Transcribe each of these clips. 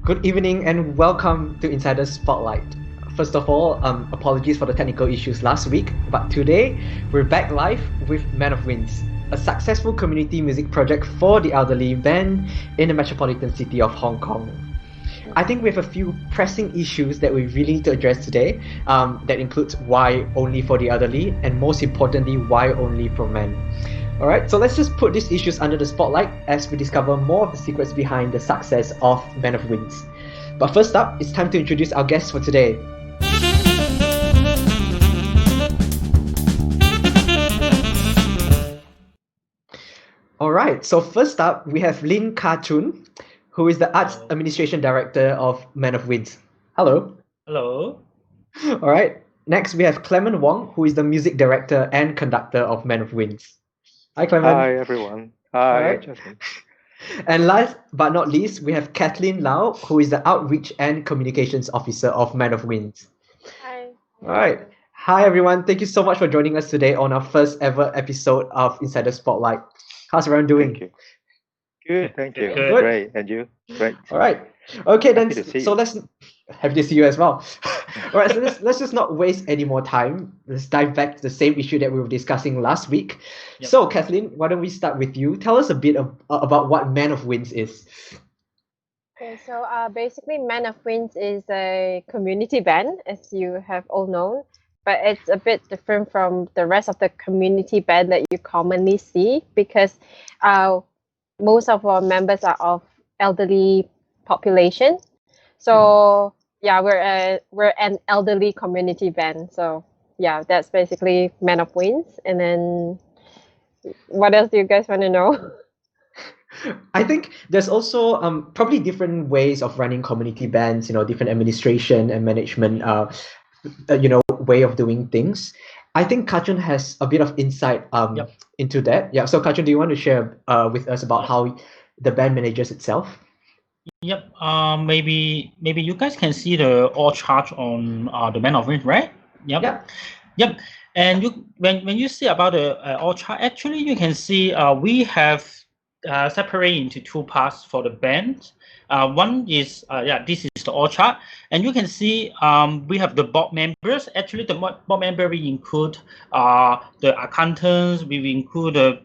Good evening and welcome to Insider's Spotlight. First of all, apologies for the technical issues last week, but today we're back live with Men of Winds, a successful community music project for the elderly band in the metropolitan city of Hong Kong. I think we have a few pressing issues that we really need to address today, that includes why only for the elderly and most importantly, why only for men. Alright, so let's just put these issues under the spotlight as we discover more of the secrets behind the success of Men of Winds. But first up, it's time to introduce our guests for today. Alright, so first up, we have Lin Ka-chun, who is the Arts Administration Director of Men of Winds. Hello. Hello. Alright, next we have Clement Wong, who is the Music Director and Conductor of Men of Winds. Hi, Clement. Hi, everyone. Hi, Alright. Justin. And last but not least, we have Kathleen Lau, who is the Outreach and Communications Officer of Men of Winds. Hi. Alright. Hi, everyone. Thank you so much for joining us today on our first ever episode of Insider Spotlight. How's everyone doing? Thank you. Good, thank you. Good. Great. And you? Great. All right. Okay, then. Happy to see So you. let's happy to see you as well. All right. So let's just not waste any more time. Let's dive back to the same issue that we were discussing last week. Yep. So, Kathleen, why don't we start with you? Tell us a bit about what Men of Winds is. Okay, so basically, Men of Winds is a community band, as you have all known, but it's a bit different from the rest of the community band that you commonly see because most of our members are of elderly population. So yeah, we're an elderly community band. So yeah, that's basically Men of Winds. And then what else do you guys want to know? I think there's also probably different ways of running community bands, different administration and management way of doing things. I think Kachun has a bit of insight Yep. into that. Yeah. So Kachun, do you want to share with us about how the band manages itself? Yep. Maybe you guys can see the all chart on the Men of Winds, right? Yep. Yeah. Yep. And when you see about the all chart, actually you can see we have separated into two parts for the band. One is this is the all chart, and you can see we have the board members. Actually, the board member we include the accountants, we include the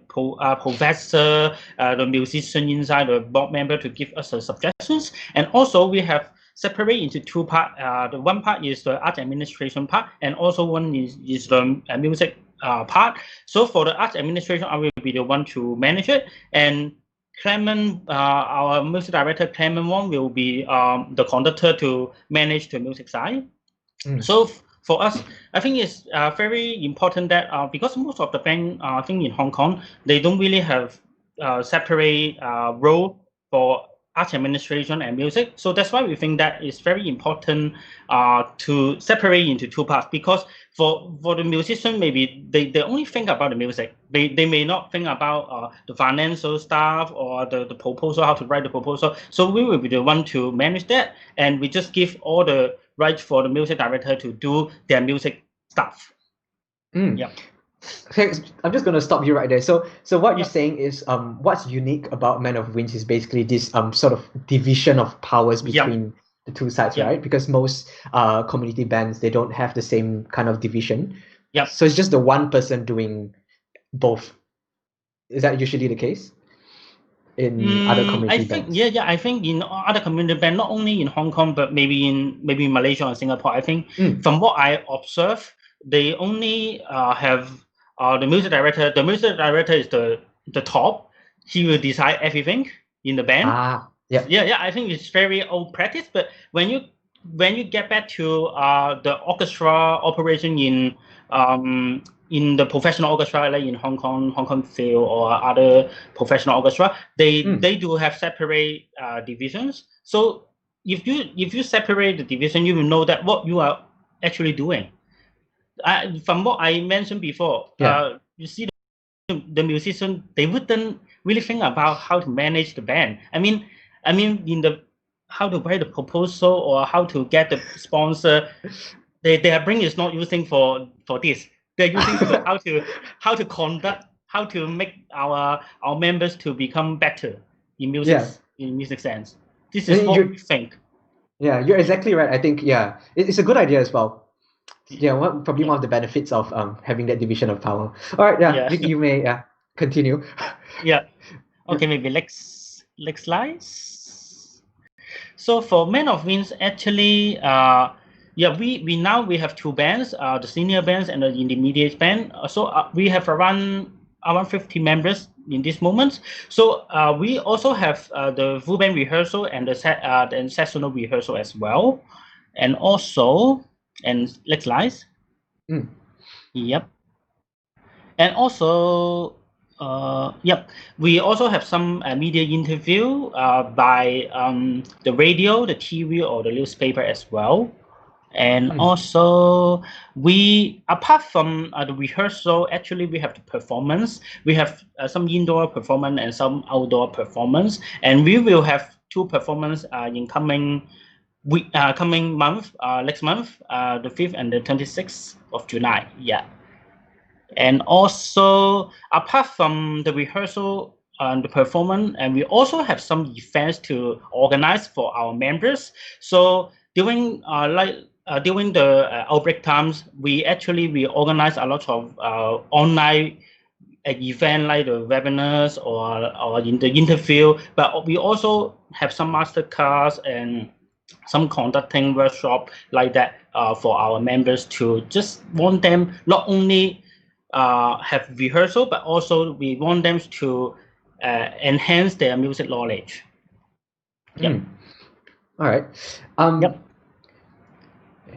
professor, the musician inside the board member to give us the suggestions, and also we have separated into two parts. The one part is the art administration part, and also one is the music part. So for the art administration, I will be the one to manage it, and Clement, our music director, Clement Wong, will be the conductor to manage the music side. So for us, I think it's very important that because most of the band, I think in Hong Kong, they don't really have separate role for art administration and music. So that's why we think that it's very important to separate into two parts, because for the musician, maybe they only think about the music. They may not think about the financial stuff or the proposal, how to write the proposal. So we will be the one to manage that, and we just give all the rights for the music director to do their music stuff. Yeah. Okay, I'm just going to stop you right there. So what you're saying is what's unique about Men of Winds is basically this sort of division of powers between the two sides, right? Because most community bands, they don't have the same kind of division. Yeah. So it's just the one person doing both. Is that usually the case in other community bands? I think in other community bands, not only in Hong Kong, but maybe in Malaysia or Singapore. I think from what I observe, they only have the music director. The music director is the top. He will decide everything in the band. Yeah. I think it's very old practice. But when you get back to the orchestra operation in the professional orchestra, like in Hong Kong Phil or other professional orchestra, they do have separate divisions. So if you separate the division, you will know that what you are actually doing. From what I mentioned before, you see the musician, they wouldn't really think about how to manage the band. I mean, how to write the proposal or how to get the sponsor. Their brain is not using for this. They're using for how to conduct, how to make our members to become better in music sense. This is what we think. Yeah, you're exactly right. I think it's a good idea as well. Yeah, probably one of the benefits of having that division of power. All right, Yeah. you may continue. Yeah. Okay, maybe next slide. So for Men of Winds, actually, we now have two bands, the senior bands and the intermediate band. So we have around 50 members in this moment. So we also have the full band rehearsal and the sessional rehearsal as well, and also next slide. Yep. And also, we also have some media interview by the radio, the TV, or the newspaper as well. And also, apart from the rehearsal, actually we have the performance. We have some indoor performance and some outdoor performance, and we will have two performance in coming month, next month, the 5th and the 26th of July. Yeah. And also, apart from the rehearsal and the performance, and we also have some events to organize for our members. So during the outbreak times, we organize a lot of online event like the webinars or in the interview. But we also have some masterclass and some conducting workshop like that for our members to just want them not only have rehearsal, but also we want them to enhance their music knowledge. Yep. All right.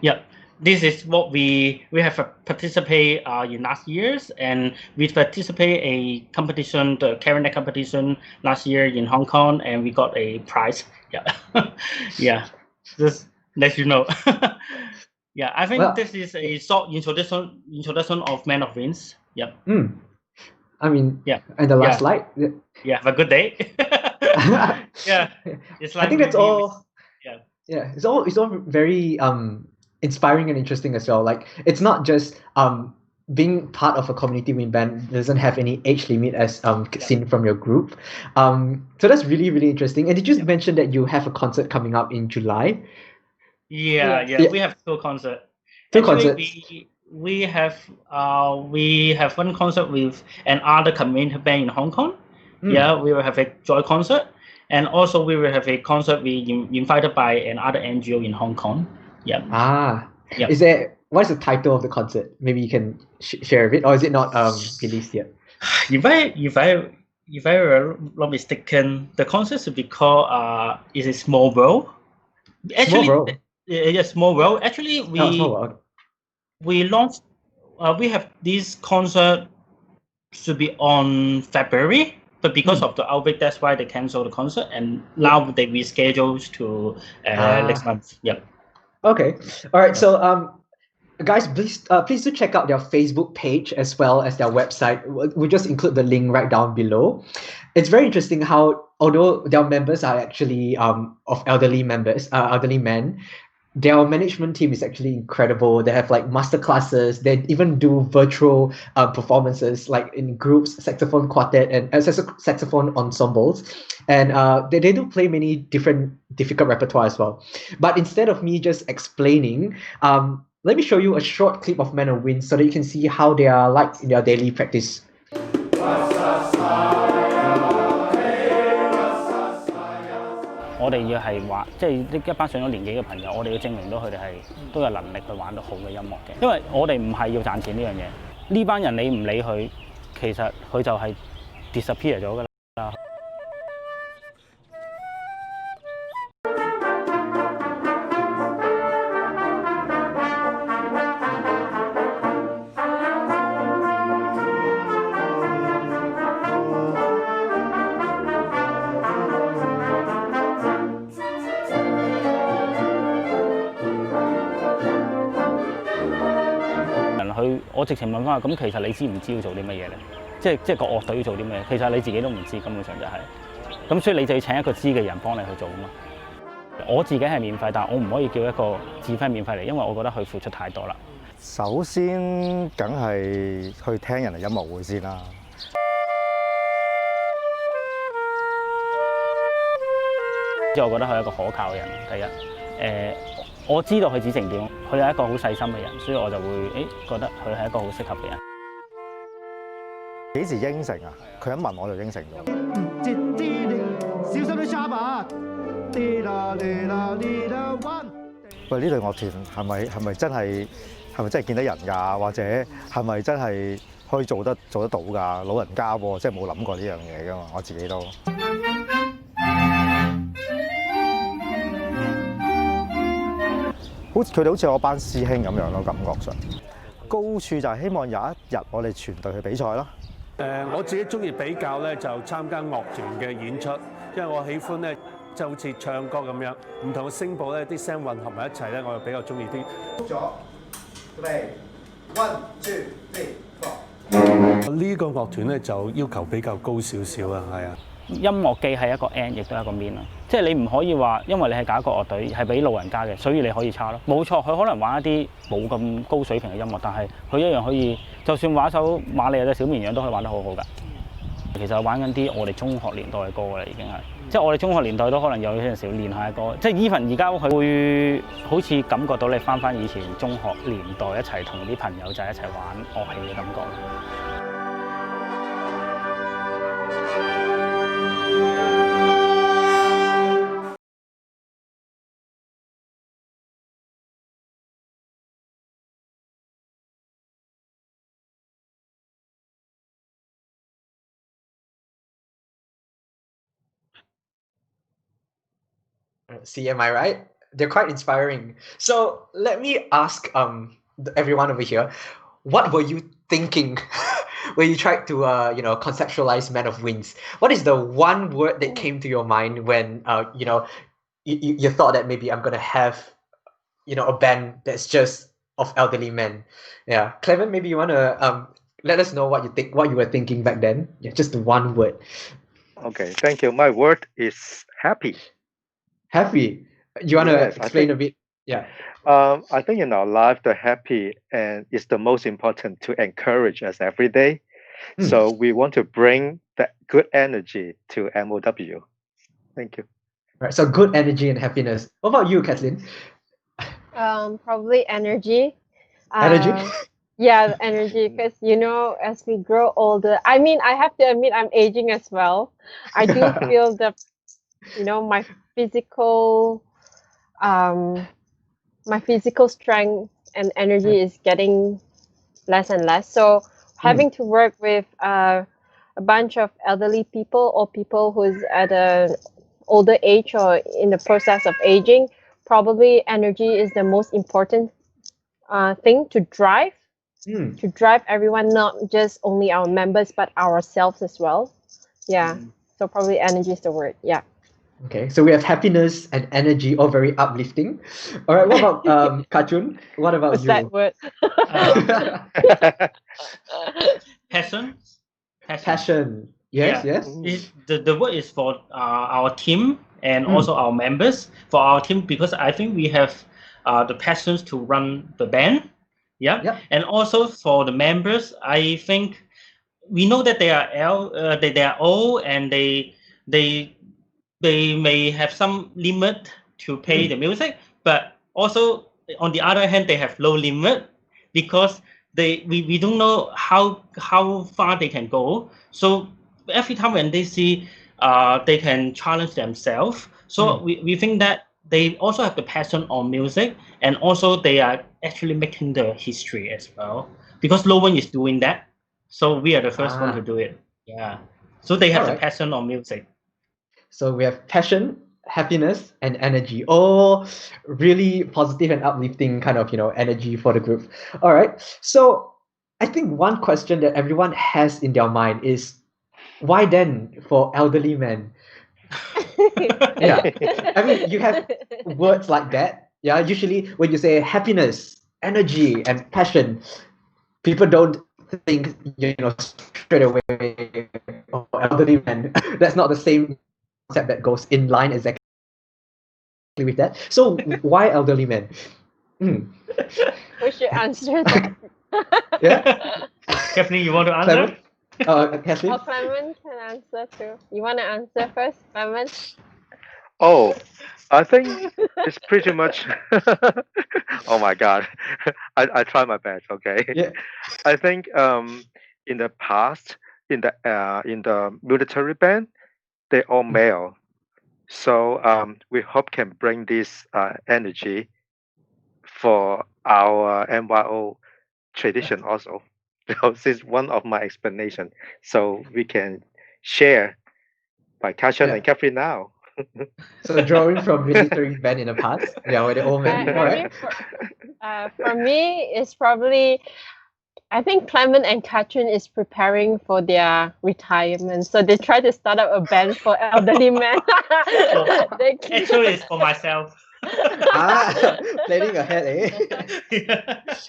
Yep. This is what we have participate in last years, and we participate a competition, the clarinet competition last year in Hong Kong, and we got a prize. Yeah. Yeah. Just let you know. Yeah, I think this is a short introduction of Men of Winds. Yep. I mean, and the last slide. Yeah, have a good day. Yeah, it's like I think that's all. It's all very inspiring and interesting as well. Like, it's not just being part of a community wind band doesn't have any age limit as seen from your group. So that's really, really interesting. And did you mention that you have a concert coming up in July? Yeah. We have two concerts. We have one concert with another community band in Hong Kong. Yeah, we will have a joy concert, and also we will have a concert invited by another NGO in Hong Kong. Yeah. What's the title of the concert? Maybe you can share a bit, or is it not released yet? If I were not mistaken, the concert should be called "Is a Small World." Actually, Small World. Small World. Actually, we launched. We have this concert should be on February, but because of the outbreak, that's why they canceled the concert, and now they reschedule to next month. Yep. Okay. All right. So guys, please do check out their Facebook page as well as their website. We'll just include the link right down below. It's very interesting how, although their members are actually of elderly men, their management team is actually incredible. They have like master classes. They even do virtual performances, like in groups, saxophone quartet and saxophone ensembles, and they do play many different difficult repertoire as well. But instead of me just explaining, let me show you a short clip of Men of Winds so that you can see how they are like in their daily practice. 我哋要係話，即係一班上咗年紀嘅朋友，我哋要證明到佢哋係都有能力去玩到好嘅音樂嘅。因為我哋唔係要賺錢呢樣嘢，呢班人你唔理佢，其實佢就係 disappear 咗㗎啦。我直情問翻佢，咁其實你知唔知要做啲乜嘢咧？即係個樂隊要做啲咩？其實你自己都唔知，根本上就係。咁所以你就要請一個知嘅人幫你去做啊嘛。我自己係免費，但係我唔可以叫一個指揮免費嚟，因為我覺得佢付出太多啦。首先，梗係去聽人哋音樂會先啦。即係我覺得佢係一個可靠嘅人，第一。我知道佢指成點，佢係一個好細心嘅人，所以我就會覺得佢係一個好適合嘅人。幾時應承啊？佢一問我就應承咗。小心啲沙吧！喂，呢隊樂團係咪真係見得人㗎？或者係咪真係可以做得到㗎？老人家喎，即係冇諗過呢樣嘢㗎嘛，我自己都。佢哋好似我班師兄咁樣咯，感覺上。高處就係希望有一日我哋全隊去比賽咯。我自己中意比較咧，就參加樂團嘅演出，因為我喜歡咧，即係好似唱歌咁樣，唔同嘅聲部咧，啲聲混合埋一齊咧，我就比較中意啲。咗，1 2 3 4。呢個樂團咧就要求比較高少少啦，係啊。音樂既係一個 end，亦都係一個 mean 咯。即係你唔可以話，因為你係搞一個樂隊係俾老人家嘅，所以你可以差咯。冇錯，佢可能玩一啲冇咁高水平嘅音樂，但係佢一樣可以，就算玩首瑪利亞隻小綿羊都可以玩得好好㗎。其實玩緊啲我哋中學年代嘅歌㗎啦，已經係。即係我哋中學年代都可能有陣時練下嘅歌。即係 even 而家佢會好似感覺到你翻以前中學年代一齊同啲朋友仔一齊玩樂器嘅感覺。See, am I right? They're quite inspiring. So let me ask everyone over here, what were you thinking when you tried to conceptualize Man of Winds? What is the one word that came to your mind when you thought that maybe I'm gonna have a band that's just of elderly men? Yeah, Clement, maybe you wanna let us know what you were thinking back then. Yeah, just one word. Okay, thank you. My word is happy. Happy. You want to explain a bit? Yeah. I think in our life, the happy and is the most important to encourage us every day. So we want to bring that good energy to MOW. Thank you. Right. So good energy and happiness. What about you, Kathleen? Probably energy. Energy? Yeah, energy. Because as we grow older, I mean, I have to admit, I'm aging as well. I do feel my physical strength and energy is getting less and less. So having to work with a bunch of elderly people or people who's at an older age or in the process of aging, probably energy is the most important thing to drive everyone, not just only our members but ourselves as well. Yeah. So probably energy is the word. Yeah. Okay, so we have happiness and energy, all very uplifting. All right, what about Kachun? What about What's you? that word? Passion. Passion. Yes, Yeah. yes. The word is for our team and also our members. For our team, because I think we have the passions to run the band. Yeah. Yep. And also for the members, I think we know that they are old and they may have some limit to pay the music, but also on the other hand, they have low limit because we don't know how far they can go. So every time when they see they can challenge themselves. So we think that they also have the passion on music, and also they are actually making the history as well, because no one is doing that. So we are the first one to do it. Yeah. So they have the passion on music. So we have passion, happiness, and energy. All really positive and uplifting kind of, energy for the group. All right. So I think one question that everyone has in their mind is, why then for elderly men? Yeah. I mean, you have words like that. Yeah. Usually when you say happiness, energy, and passion, people don't think, straight away, oh, elderly men. That's not the same concept that goes in line exactly with that. So why elderly men? We should answer that. Yeah. Kathleen, you want to answer? Kathleen? Clement can answer too. You want to answer first, Clement? Oh, I think it's pretty much. Oh my God, I try my best. Okay, Yeah. I think in the past in the military band they all male, so we hope can bring this energy for our NYO tradition also. This is one of my explanation, so we can share by Kashan Yeah. and Catherine now. So drawing from military band in the past. Yeah, where the old men. All Maybe right. for me, it's probably I think Clement and Katrin is preparing for their retirement, so they try to start up a band for elderly men. They keep- Actually, it's for myself. Planning ahead, eh?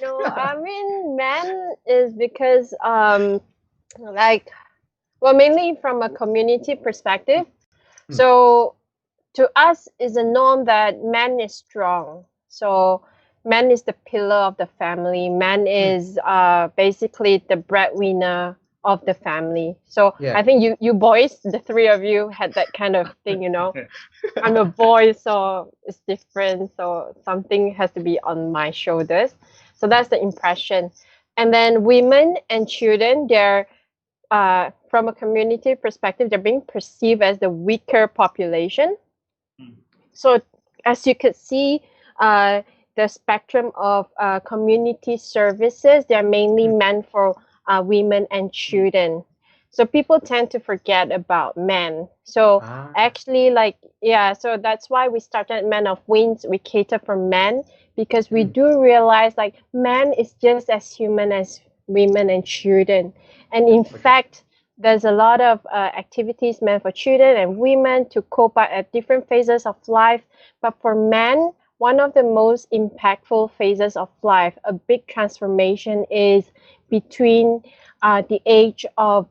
No, I mean, man is because like well, mainly from a community perspective. So to us, is a norm that man is strong. So man is the pillar of the family. Man is basically the breadwinner of the family. So Yeah. I think you boys, the three of you, had that kind of thing. You know, I'm a boy, so it's different. So something has to be on my shoulders. So that's the impression. And then women and children, they're from a community perspective, they're being perceived as the weaker population. So as you could see, the spectrum of community services, they're mainly meant for women and children. So people tend to forget about men. So actually, like, yeah, so that's why we started Men of Winds. We cater for men because we do realize like man is just as human as women and children. And in fact, there's a lot of activities meant for children and women to cope up at different phases of life. But for men, one of the most impactful phases of life, a big transformation is between the age of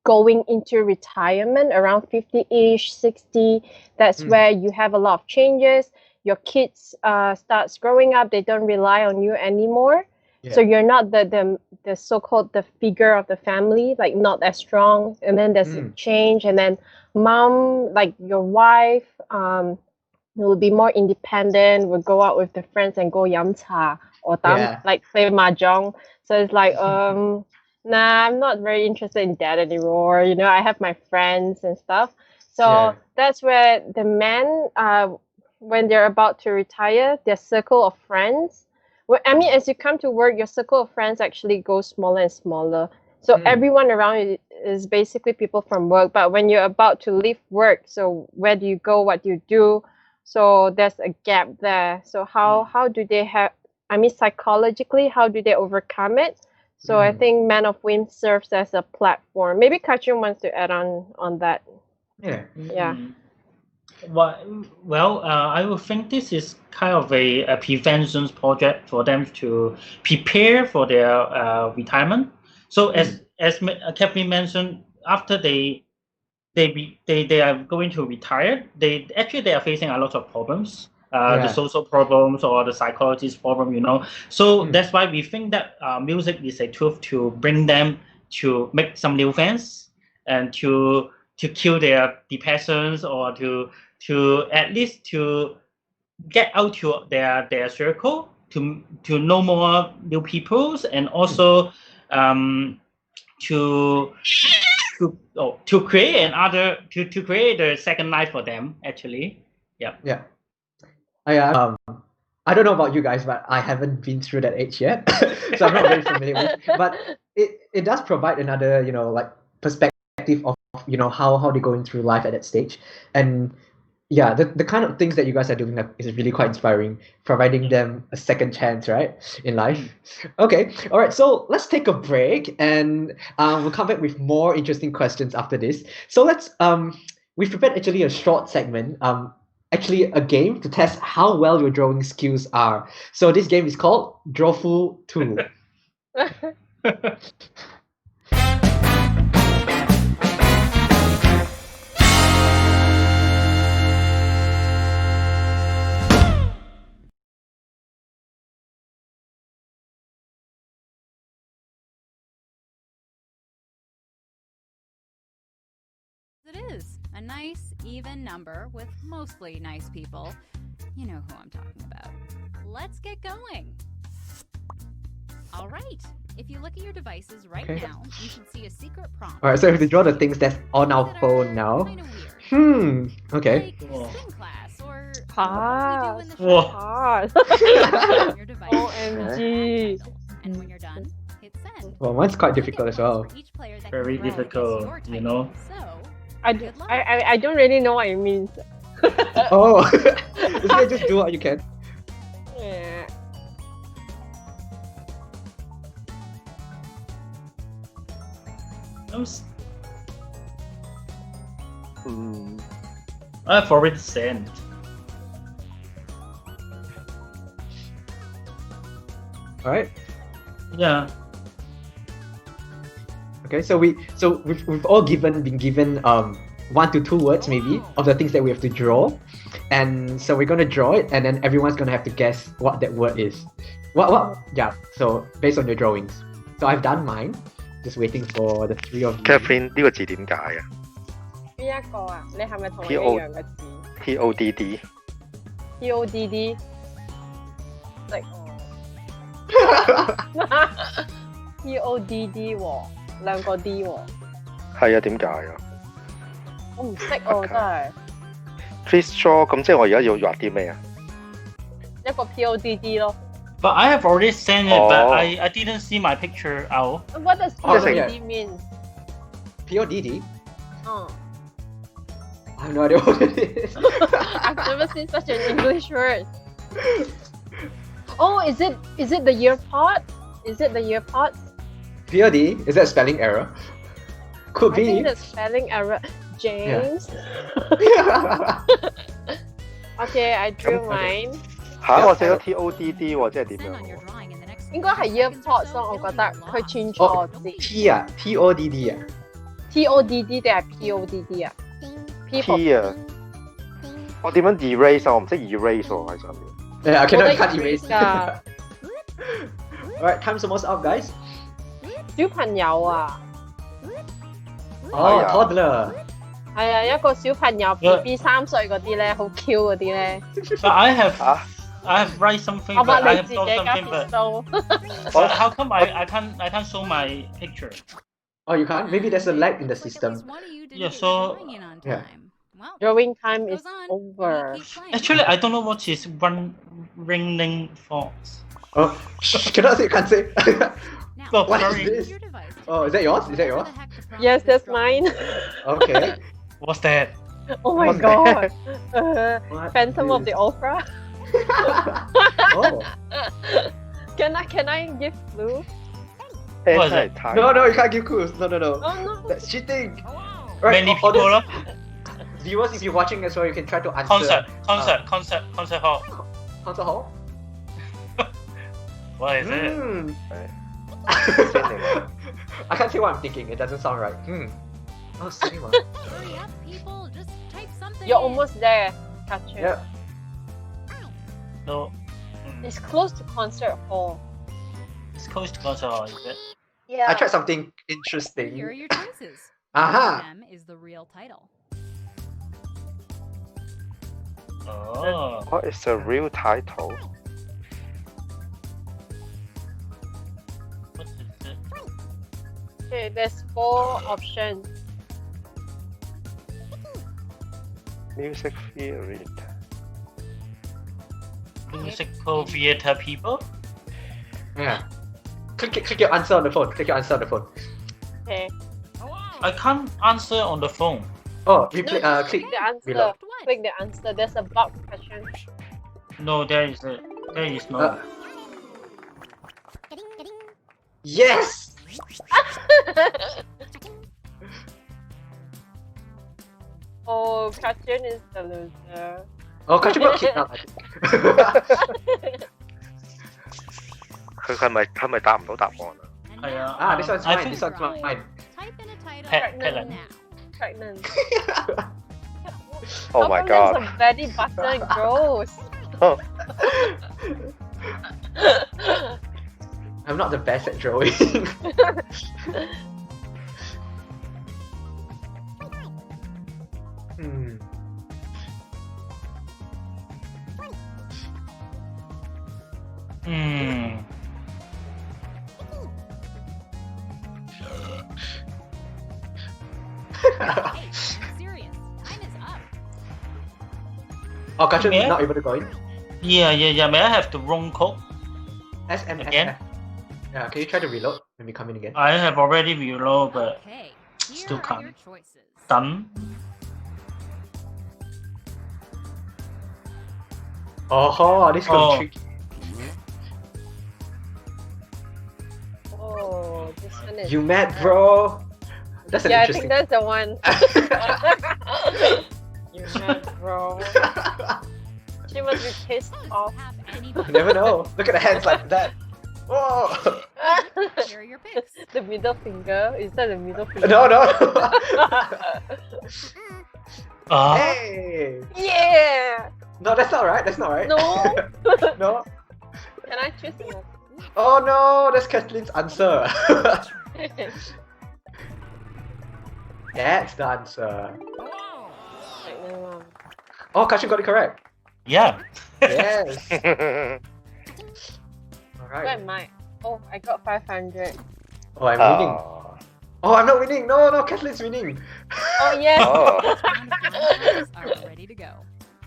going into retirement around 50-ish, 60. That's where you have a lot of changes. Your kids starts growing up. They don't rely on you anymore. So you're not the so-called the figure of the family, like not as strong. And then there's a change. And then mom, like your wife, will be more independent, will go out with the friends and go yam cha or like play mahjong. So it's like, nah, I'm not very interested in that anymore. You know, I have my friends and stuff. So that's where the men, when they're about to retire, their circle of friends. Well, I mean, as you come to work, your circle of friends actually goes smaller and smaller. So everyone around you is basically people from work. But when you're about to leave work, so where do you go? What do you do? So there's a gap there. So how do they have? I mean, psychologically, how do they overcome it? So I think Man of Wind serves as a platform. Maybe Kachun wants to add on that. Yeah. Yeah. Well, I would think this is kind of a prevention project for them to prepare for their retirement. So as Catherine mentioned, after they are going to retire, they are facing a lot of problems, the social problems or the psychologist problem, you know. So that's why we think that music is a tool to bring them to make some new friends and to kill their depressions or to at least to get out to their circle to know more new peoples and also to to create another to create a second life for them actually. Yeah. I don't know about you guys, but I haven't been through that age yet, so I'm not very familiar with. But it does provide another, you know, like perspective of, you know, how they're going through life at that stage. And yeah, the kind of things that you guys are doing is really quite inspiring, providing them a second chance, right, in life. Okay, all right, so let's take a break, and we'll come back with more interesting questions after this. So we've prepared actually a short segment, actually a game to test how well your drawing skills are. So this game is called Drawful 2. it is. A nice, even number with mostly nice people. You know who I'm talking about. Let's get going. All right. If you look at your devices right now, you should see a secret prompt. Alright, so we have to draw the things that's on our phone now. Okay. Like spin class or Pass. what we do in the show. Pass. On your device. OMG. And when you're done, hit send. Well, mine's quite Look at difficult as well. prompts for each player that Very can reference difficult, your you title. know. So, good luck. I don't really know what it means. Oh, just do what you can. Yeah. I've already sent. Alright. Yeah. Okay, so we've all been given 1 to 2 words maybe of the things that we have to draw, and so we're gonna draw it, and then everyone's gonna have to guess what that word is. What? Yeah. So based on your drawings. So I've done mine. Just waiting for the 3 of you. Catherine 呢個字點解啊邊一個啊？你係咪同我一樣嘅字？PODD。 ？PODD。like PODD 喎，兩個 D 喎。係啊，點解啊我唔識喎，真係。 ？Please draw， 咁即係我而家要畫啲咩啊？一個 PODD 咯。But I have already sent it, but I didn't see my picture out. What does PODD mean? PODD? Oh. I have no idea what it is. I've never seen such an English word. Oh, is it the year part? Is it the year part? POD? Is that a spelling error? Could I be. think the spelling error. James. Okay, I drew mine. 嚇！我寫咗 TODD 喎，即係點樣？應該係 year part 咯，我覺得佢串錯字。T 啊 ，TODD 啊。TODD 定係 PODD 啊 P 啊！我點樣 erase 啊？我唔識 erase 喎喺上面。Yeah, I can't erase erase. 㗎。Alright, time's almost up, guys. 小朋友啊，Oh, toddler. 係啊，一個小朋友 BB 3歲嗰啲咧，好 Q 嗰啲咧。But I have write something, 我 but 話 I 你 have 自 drawn 己加 something, 片 but 數。how come I can't show my picture? Oh, you can't? Maybe there's a lag in the system. Yeah, so Yeah. Drawing time is over. actually I don't know what is one ringing fonts. Oh, cannot say, can't say. Oh, What sorry. is this? Oh, is that yours? Is that yours? Yes, that's mine. Okay. What's that? Oh my What's god. What Phantom of is- the Opera. Oh. Can I give clue? What is it? Time. No, you can't give clues. No. Oh no. That's cheating. Many all people, this- Viewers, if you're watching as well, you can try to answer. concert hall. Concert hall? What is it? I can't say what I'm thinking. It doesn't sound right. Oh, cinema. Hurry up, people. Just type something. You're in. almost there, Katrin. Yeah. No. It's close to concert hall. It's close to concert hall, is it? Yeah. I tried something Here are interesting. your choices. Aha! One of them is the real title. Oh. What is the real title? What is it? Okay, there's 4 options. Music theory. Musical theater people? Yeah. Click your answer on the phone. Click your answer on the phone. Okay. I can't answer on the phone. Oh, click Click the answer. below. Click the answer. There's a bug question. No, there is no. Yes! Oh, Katrin is the loser. Oh, can't you kick out? 佢係咪答唔到答案啊？係啊。Ah, this one's I mine. think- This one's mine. Type in a title Helen. now. Pregnant. Oh How my come there's god. a belly button? Gross. Oh, I'm not the best at drawing. Hmm. Hmm. Hey, I'm serious. Time is up. Oh, Kachin Yeah. not able to go in. Yeah. May I have the wrong code? SMSF. Again? Yeah, can you try to reload when we come in again? I have already reloaded, but Okay, here still are can't. your choices. done. Oh, this Oh. is tricky. Oh, this one is. You mad, bro? That's an Yeah, I think interesting. that's the one. You mad, bro. She must be pissed Does off. this have any You never know. Look at the hands like that. Whoa! Here are your picks. The middle finger. Is that the middle finger? No, no. Hey! Yeah. No, that's not right. That's not right. No. No. Can I choose another? Oh no, that's Kathleen's answer. That's the answer. Like, no, Oh, Kashin got it correct. Yeah. Yes. Where Alright. am I? Oh, I got 500. Oh, I'm winning. Oh, I'm not winning. No, no, Kathleen's winning. Oh, yes. Oh. This round of drawing cards are ready to go.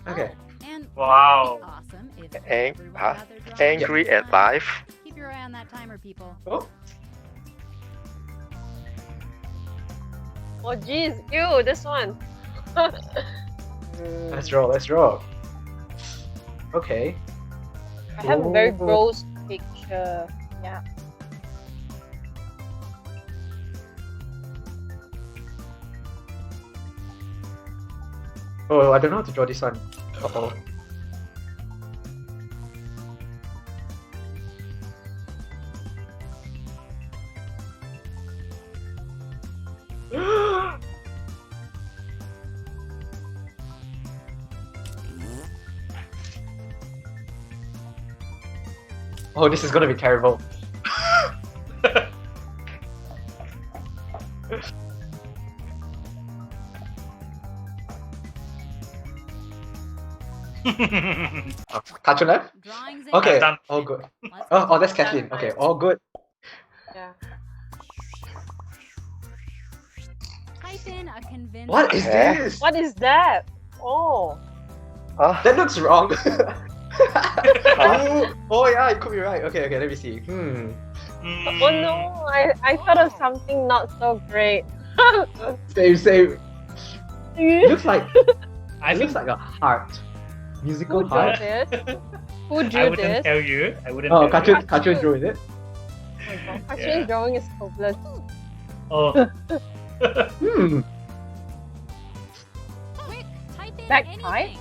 Okay. And Wow. awesome if Ang- everyone huh? got their drawing Angry cards at done. life. Keep your eye on that timer, people. Oh. Oh, jeez. Ew, this one. Let's roll. Let's roll. Okay. I have a very Oh. gross picture. Yeah. Oh, I don't know how to draw this one. Uh oh. Oh, this is gonna be terrible. Cartoon left? Drawings in. Okay, done. all good. Let's Oh, that's get Kathleen. Done. Okay, all good. Yeah. Type in a convincing. What is Eh? this? What is that? Oh. Ah, That looks wrong. Oh yeah, you could be right. Okay, let me see. Oh no, I thought of something not so great. Same. It looks like I it think looks like a heart. Musical Who drew heart. this? Who I drew wouldn't this? tell you. I wouldn't Oh, tell you. Cartoon drew, is it? Actually, Yeah. drawing is hopeless. Oh. Quick, type in Back anything. pie?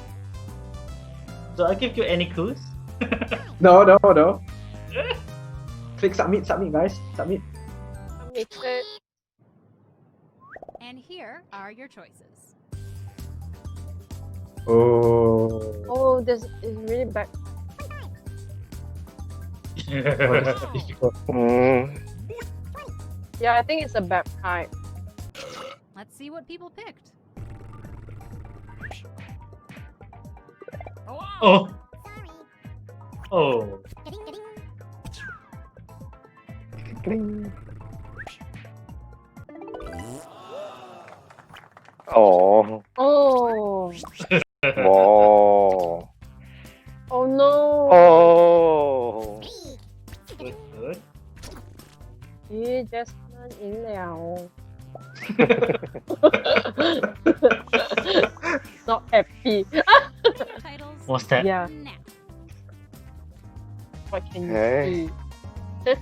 So I give you any clues? No. Click submit, guys. Submit. Submitted. And here are your choices. Oh. Oh, this is really bad. This is difficult. Yeah, I think it's a bad type. Let's see what people picked. Oh. Oh. oh, Oh. oh, Oh no. oh. Good. 咦 just 饮料 Not happy. Titles. What's that? Yeah. Now. What can you Hey. see?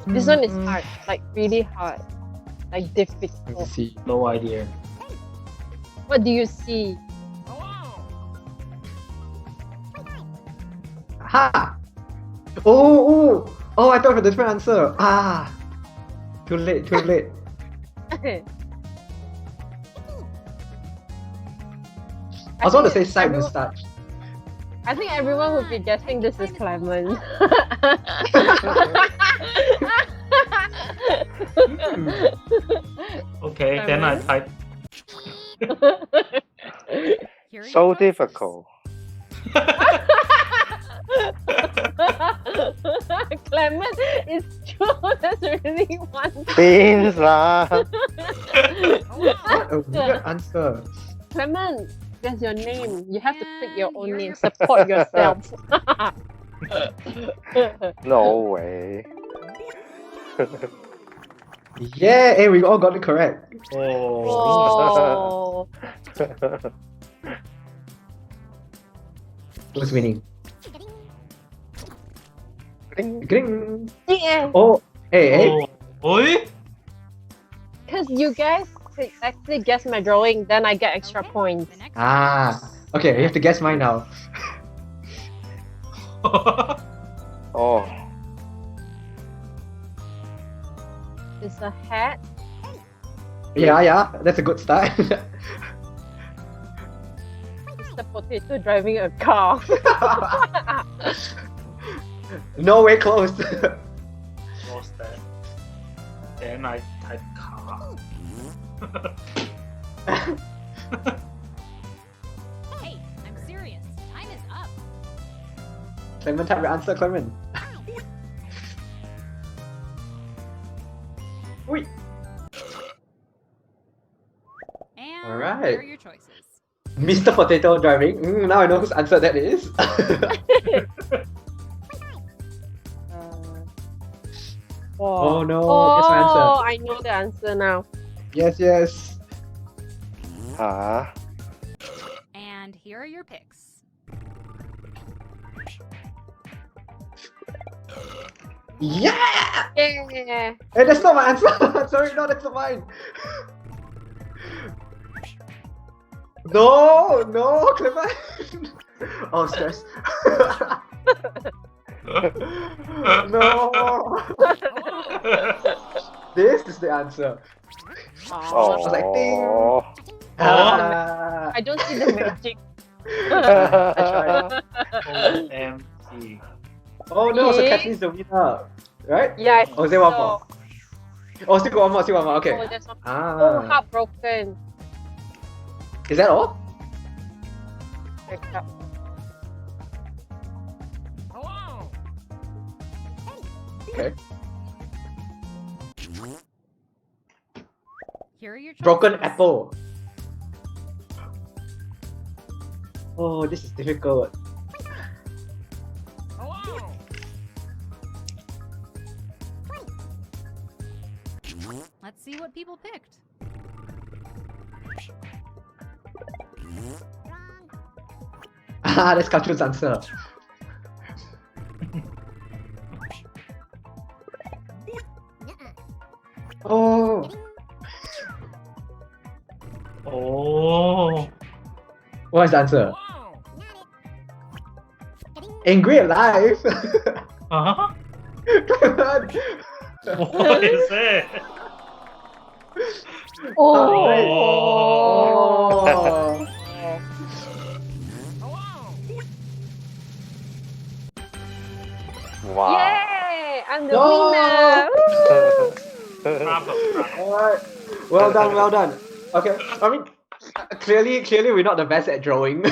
This one is hard, like really hard, like difficult. Let's see. No idea. What do you see? Ha! Oh! I thought of a different answer. Ah! Too late. I was going to say side everyone- moustache. I think everyone would be guessing this is Clement. Okay, then I type. Here are So your choices. difficult. Clement, it's true. That's really one. Beans lah. What a weird answer. Clement, that's your name. You have to pick your And own here are name. your Support yourself. No way. Yeah, hey, we all got it correct. Oh. Oh. Who's winning? Gring. Yeah, Oh, hey. Oh. Oi? because you guys actually guessed my drawing, then I get extra Okay, points. the next Ah, okay, you have to guess mine now. Oh. It's a hat. Yeah, that's a good start. It's the potato driving a car. No way close. What's that? Then I type car. Hey, I'm serious. Time is up. Clement, have your answer, Clement. Ui. And Alright. here are your choices. Mr. Potato driving. Now I know whose answer that is. Oh no, guess my answer. Oh, I know the answer now. Yes. Ah. And here are your picks. Yeah! Yeah. Hey, that's not my answer. Sorry, no, that's not mine. No, Clement. Oh, stress. No. This is the answer. Oh, was like, ding. Oh. Ah. I don't see the magic. I tried. OMG. Oh no, so Okay. Kathleen's the winner, right? Yeah. Oh, is there one more? Oh, still got one more. Okay. Oh, that's one. Oh, Ah. heartbroken. Is that all? Break up. Okay. Here are your choices. Broken apple. Oh, this is difficult. Let's see what people picked. Ah, that's Kachu's answer. Oh, Oh. what's the answer? Angry Alive. Huh? Come on. What is it? Oh. Wow. Yay! I'm the No! winner. Woo! Bravo, bravo. Alright. Well done. Okay. I mean, clearly we're not the best at drawing.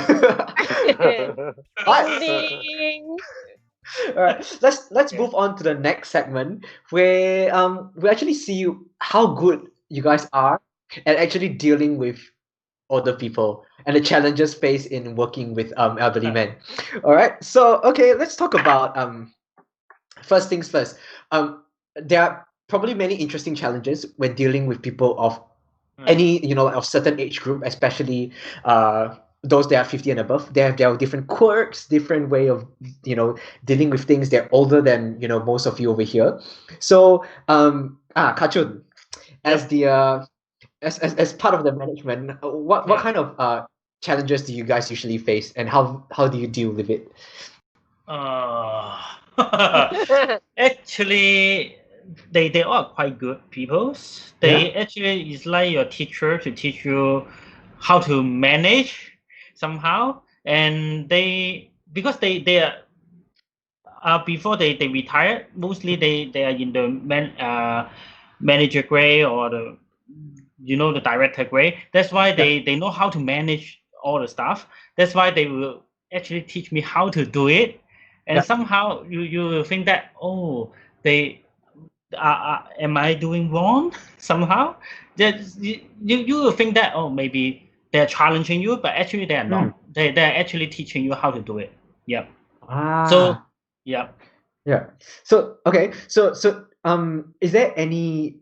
But Ding. alright, let's move on to the next segment where we actually see how good you guys are at actually dealing with older people and the challenges faced in working with elderly men. Alright, so okay, let's talk about first things first. There are probably many interesting challenges when dealing with people of any of certain age group, especially those that are 50 and above. They have their different quirks, different way of dealing with things. They're older than most of you over here. So Kachun, as the as part of the management, what kind of challenges do you guys usually face, and how do you deal with it? Actually, they are quite good people. They actually is like your teacher to teach you how to manage somehow, and because they are before they retire, mostly they are in the manager grade or the the director great. That's why they know how to manage all the stuff. That's why they will actually teach me how to do it. And somehow you will think that, they am I doing wrong somehow? You will think that, maybe they're challenging you, but actually they are not. They're actually teaching you how to do it. Yeah. So yeah. Yeah. So okay. So is there any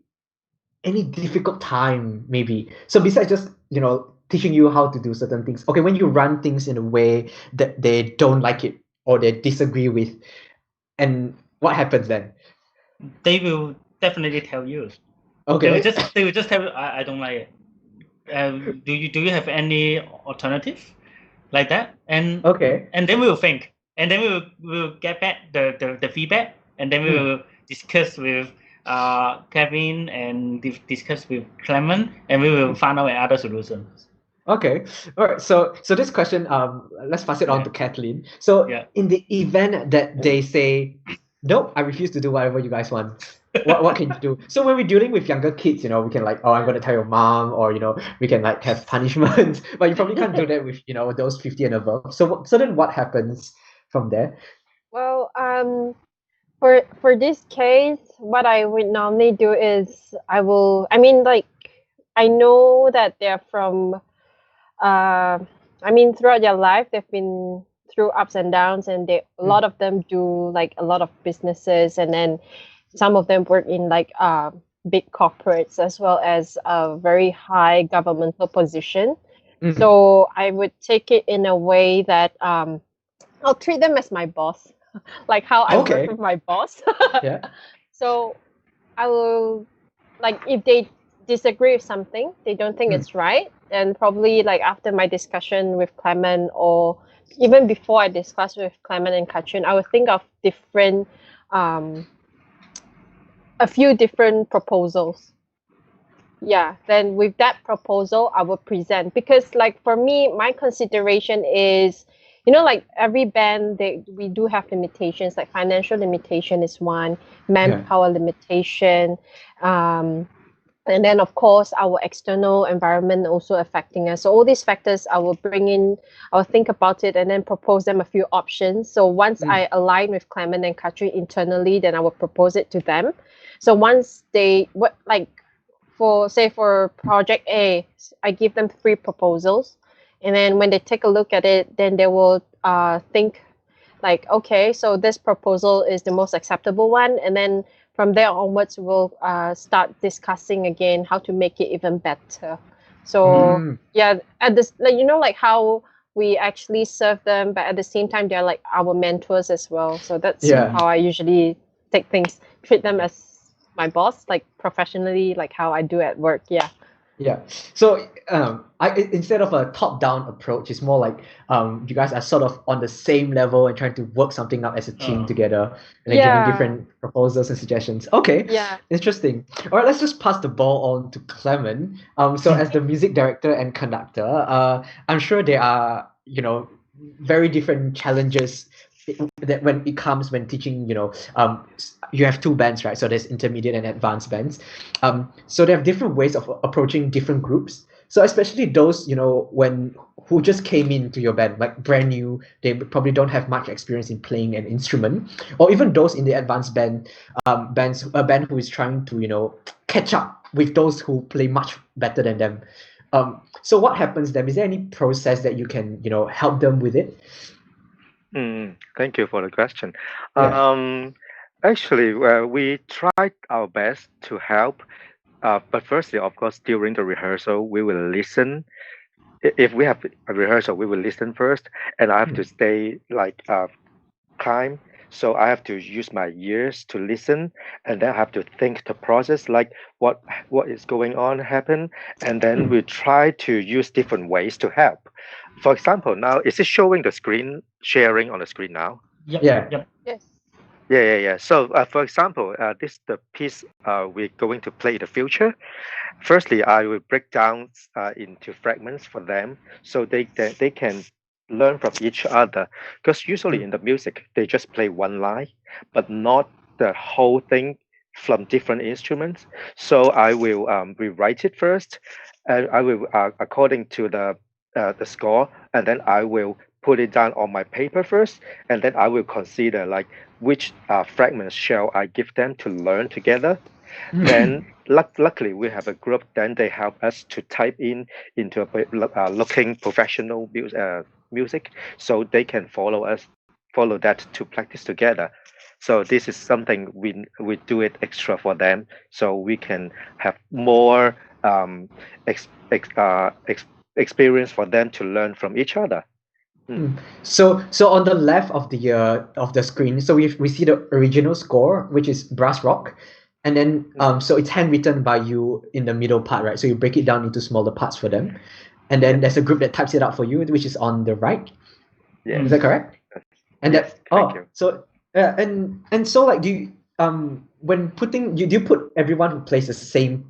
difficult time maybe? So besides just teaching you how to do certain things. Okay, when you run things in a way that they don't like it or they disagree with, and what happens then? They will definitely tell you. Okay. They will just tell you, I don't like it. Do you have any alternative like that? And then we will think, and then we will get back the feedback, and then we will discuss with Kevin and discuss with Clement, and we will find out another solution. Okay. All right. So this question, let's pass it on to Kathleen. So in the event that they say, nope, I refuse to do whatever you guys want, what can you do? So when we're dealing with younger kids, we can I'm going to tell your mom, or we can have punishments, but you probably can't do that with those 50 and above. So then what happens from there? Well, for this case, what I would normally do is I know that they're from throughout their life they've been through ups and downs, and a lot of them do a lot of businesses, and then some of them work in big corporates as well as a very high governmental position. So I would take it in a way that I'll treat them as my boss, like how I work with my boss. So I will, if they disagree with something, they don't think it's right, and probably after my discussion with Clement, or even before I discuss with Clement and Katrin, I will think of a few different proposals. Yeah, then with that proposal I will present, because for me, my consideration is, every band, we do have limitations, like financial limitation is one, manpower limitation, and then of course our external environment also affecting us. So all these factors I will bring in, I will think about it, and then propose them a few options. So once I align with Clement and Katrin internally, then I will propose it to them. So once for project A, I give them 3 proposals, and then when they take a look at it, then they will think okay, so this proposal is the most acceptable one, and then from there onwards we'll start discussing again how to make it even better. So at this, how we actually serve them, but at the same time they're our mentors as well. So that's how I usually take things, treat them as my boss, professionally, how I do at work. So instead of a top-down approach, it's more you guys are sort of on the same level and trying to work something out as a team together, and then giving different proposals and suggestions. Interesting. All right, let's just pass the ball on to Clement. So as the music director and conductor, I'm sure there are very different challenges that when teaching, you have 2 bands, right? So there's intermediate and advanced bands. So they have different ways of approaching different groups. So especially those, who just came into your band, brand new, they probably don't have much experience in playing an instrument, or even those in the advanced band, a band who is trying to, catch up with those who play much better than them. So what happens then? Is there any process that you can, help them with it? Thank you for the question. Actually, we tried our best to help, but firstly, of course, during the rehearsal, we will listen. If we have a rehearsal, we will listen first, and I have to stay calm. So I have to use my ears to listen, and then I have to think the process, what is going on happen, and then we try to use different ways to help. For example, now is it showing the screen sharing on the screen now? Yep. Yes. Yeah. So for example, this is the piece we're going to play in the future. Firstly, I will break down into fragments for them, so they can learn from each other, because usually in the music they just play one line, but not the whole thing from different instruments. So I will rewrite it first, and I will according to the score, and then I will put it down on my paper first, and then I will consider like which fragments shall I give them to learn together. Then luckily we have a group. Then they help us to type into looking professional music, so they can follow that to practice together. So this is something we do it extra for them, so we can have more ex, ex, experience for them to learn from each other. So on the left of the screen, so we see the original score, which is brass rock, and then so it's handwritten by you in the middle part, right? So you break it down into smaller parts for them, and then there's a group that types it out for you, which is on the right. Yeah. Is that correct? And yes, thank you. So and so like do you when putting do you put everyone who plays the same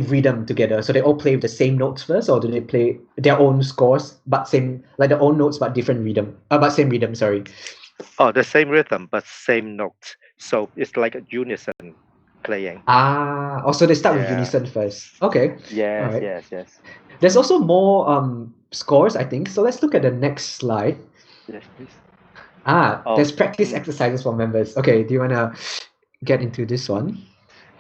rhythm together, so they all play the same notes first, or do they play their own scores but same like their own notes but different rhythm, but same rhythm, sorry? Oh, the same rhythm but same notes, so it's like a unison playing. Also they start with Yeah. unison first. Okay. Yes, All right. yes. There's also more scores, I think, so let's look at the next slide. Yes, please. There's practice exercises for members. Okay, do you want to get into this one?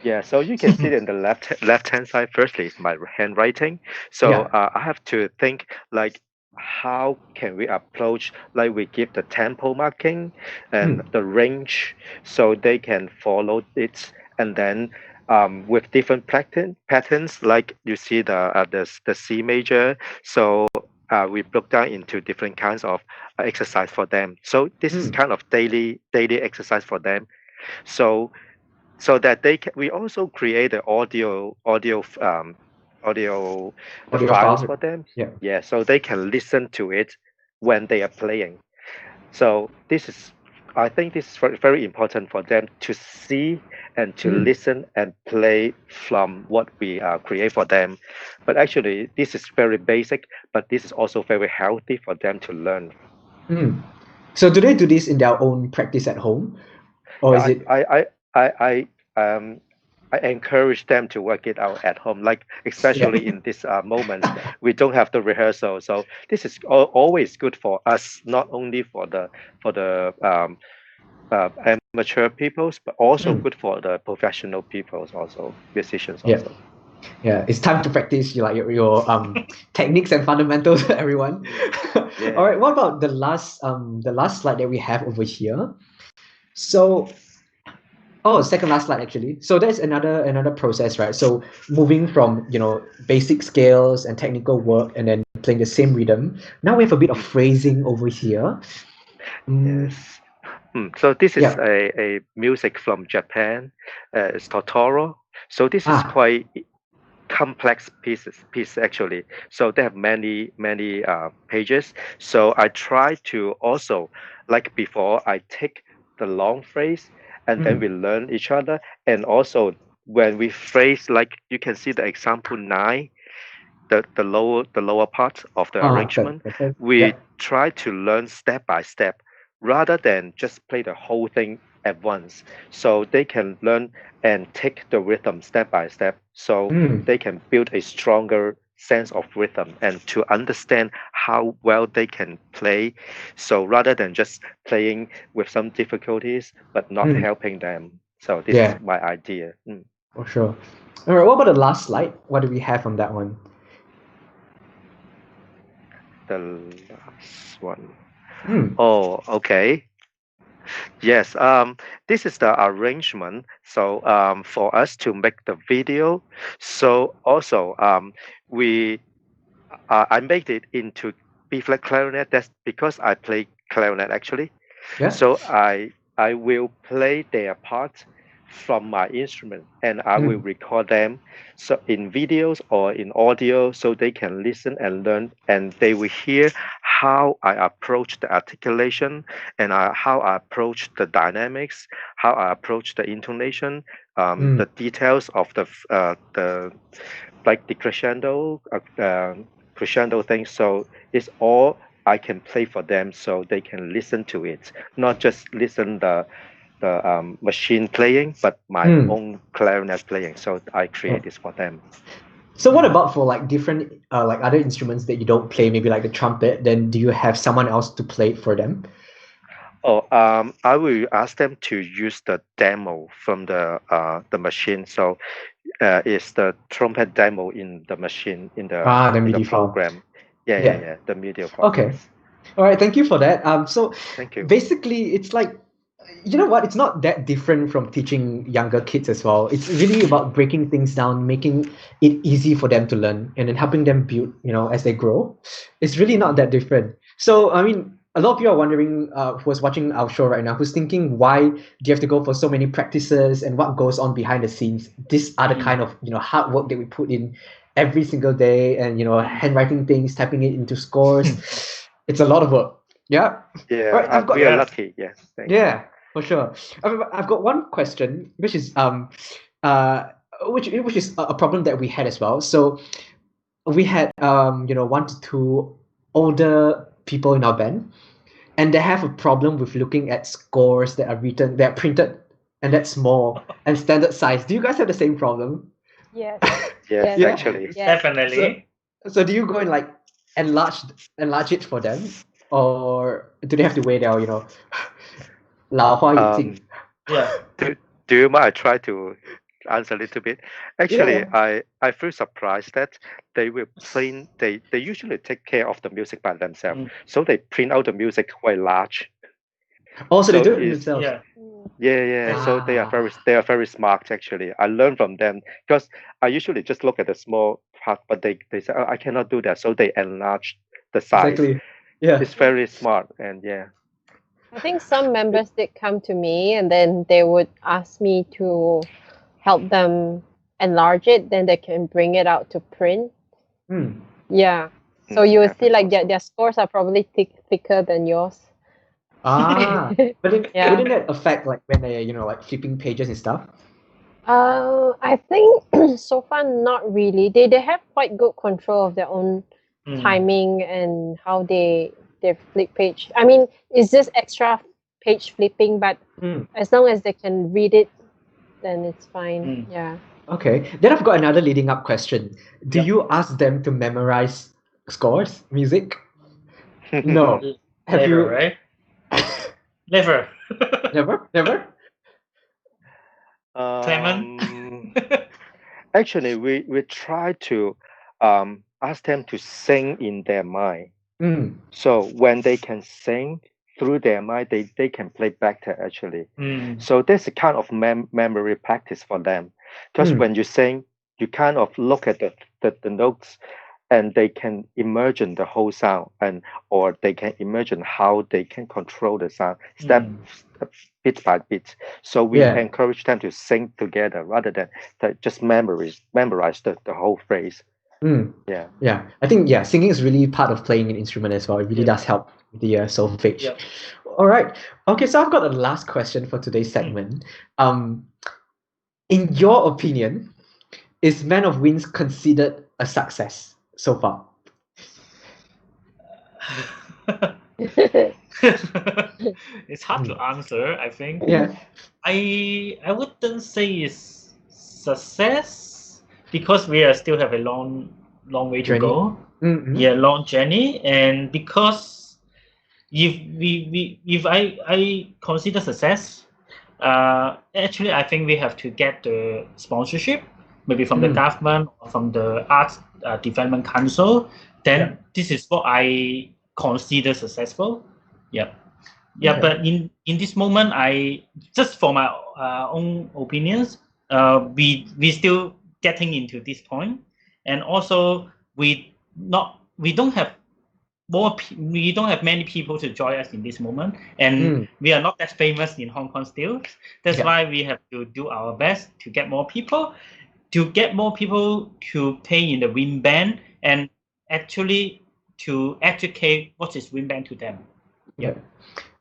Yeah, so you can see it in the left hand side. Firstly, is my handwriting. So I have to think like how can we approach, like we give the tempo marking and the range, so they can follow it, and then with different patterns, like you see the C major. So we broke down into different kinds of exercise for them. So this is kind of daily exercise for them. So that we also create the audio Audio files files. for them. Yeah. So they can listen to it when they are playing. So I think this is very, very important for them to see and to listen and play from what we create for them. But actually, this is very basic, but this is also very healthy for them to learn. So do they do this in their own practice at home, or is it? I encourage them to work it out at home, like especially in this moment, we don't have the rehearsal. So this is always good for us, not only for the amateur peoples, but also good for the professional peoples, also musicians also. Yeah, it's time to practice your techniques and fundamentals, everyone. All right, what about the last slide that we have over here? So second last slide actually. So that's another process, right? So moving from basic scales and technical work, and then playing the same rhythm. Now we have a bit of phrasing over here. Yes. So this is a music from Japan. It's Totoro. So this is quite complex piece actually. So they have many pages. So I try to also, like before, I take the long phrase and then we learn each other. And also when we phrase, like you can see the example 9, the lower part of the arrangement, we try to learn step by step rather than just play the whole thing at once, so they can learn and take the rhythm step by step, so they can build a stronger sense of rhythm and to understand how well they can play. So rather than just playing with some difficulties but not helping them. So this is my idea. For sure. All right, what about the last slide? What do we have on that one? The last one. Oh, okay. Yes, this is the arrangement. So for us to make the video, so also I made it into B flat clarinet. That's because I play clarinet actually. So I will play their part from my instrument, and I will record them so in videos or in audio, so they can listen and learn, and they will hear how I approach the articulation and how I approach the dynamics, how I approach the intonation, the details of the like the crescendo thing. So it's all I can play for them, so they can listen to it, not just listen machine playing, but my Mm. own clarinet playing. So I create this for them. So what about for like different like other instruments that you don't play, maybe like the trumpet? Then do you have someone else to play it for them? Oh, I will ask them to use the demo from the machine. So, it's the trumpet demo in the machine in the The MIDI file. program. Yeah. Yeah, the media file. Okay. All right. Thank you for that. So Thank you. basically, it's like, you know what? It's not that different from teaching younger kids as well. It's really about breaking things down, making it easy for them to learn, and then helping them build, as they grow. It's really not that different. So, I mean, a lot of you are wondering, who's watching our show right now, who's thinking, why do you have to go for so many practices and what goes on behind the scenes? These are the kind of, hard work that we put in every single day, and, handwriting things, typing it into scores. It's a lot of work. Yeah. Yeah, All right, we are lucky. Yeah. Thank you. Yeah, for sure. I've got one question, which is which is a problem that we had as well. So we had 1 to 2 older people in our band, and they have a problem with looking at scores that are printed, and that's small and standard size. Do you guys have the same problem? Yes. Yes, Yeah. actually. Yes. Definitely. So do you go and like enlarge it for them, or do they have to wait out? 老花眼镜. Yeah. Do you mind I try to answer a little bit? Actually, Yeah. I feel surprised that they will print. They usually take care of the music by themselves, so they print out the music quite large. Also, they So do it it's- themselves. Yeah. Yeah. So they are very smart actually. I learned from them because I usually just look at the small part, but they say, oh, I cannot do that, so they enlarge the size. Exactly. Yeah. It's very smart, and yeah. I think some members did come to me and then they would ask me to help them enlarge it, then they can bring it out to print. Mm. Yeah. So you will Yeah, see like that's their scores are probably thicker than yours. But then Yeah. wouldn't that affect like when they like flipping pages and stuff? I think so far not really. They have quite good control of their own timing and how they flip page. I mean, it's just extra page flipping, but as long as they can read it, then it's fine. Yeah. Okay. Then I've got another leading up question. Do you ask them to memorize scores, music? No. Have Never, you? right? Never. Never? Clement? Actually, we try to ask them to sing in their mind. So when they can sing through their mind, they can play better actually. So that's a kind of memory practice for them. Because when you sing, you kind of look at the notes, and they can imagine the whole sound, or they can imagine how they can control the sound step bit by bit. So we encourage them to sing together rather than just memorize the whole phrase. Yeah. I think singing is really part of playing an instrument as well. It really does help with the solfege. Yeah. All right. Okay, so I've got a last question for today's segment. In your opinion, is Man of Winds considered a success so far? It's hard to answer, I think. Yeah. I wouldn't say it's success because we are still have a long way to go. Yeah, long journey, and because if I consider success, actually I think we have to get the sponsorship, maybe from the government or from the Arts Development Council. Then this is what I consider successful. Yeah. But in this moment, I just for my own opinions, we still getting into this point, and also we don't have many people to join us in this moment, and we are not that famous in Hong Kong still. That's why we have to do our best to get more people to play in the wind band, and actually to educate what is wind band to them. Yeah.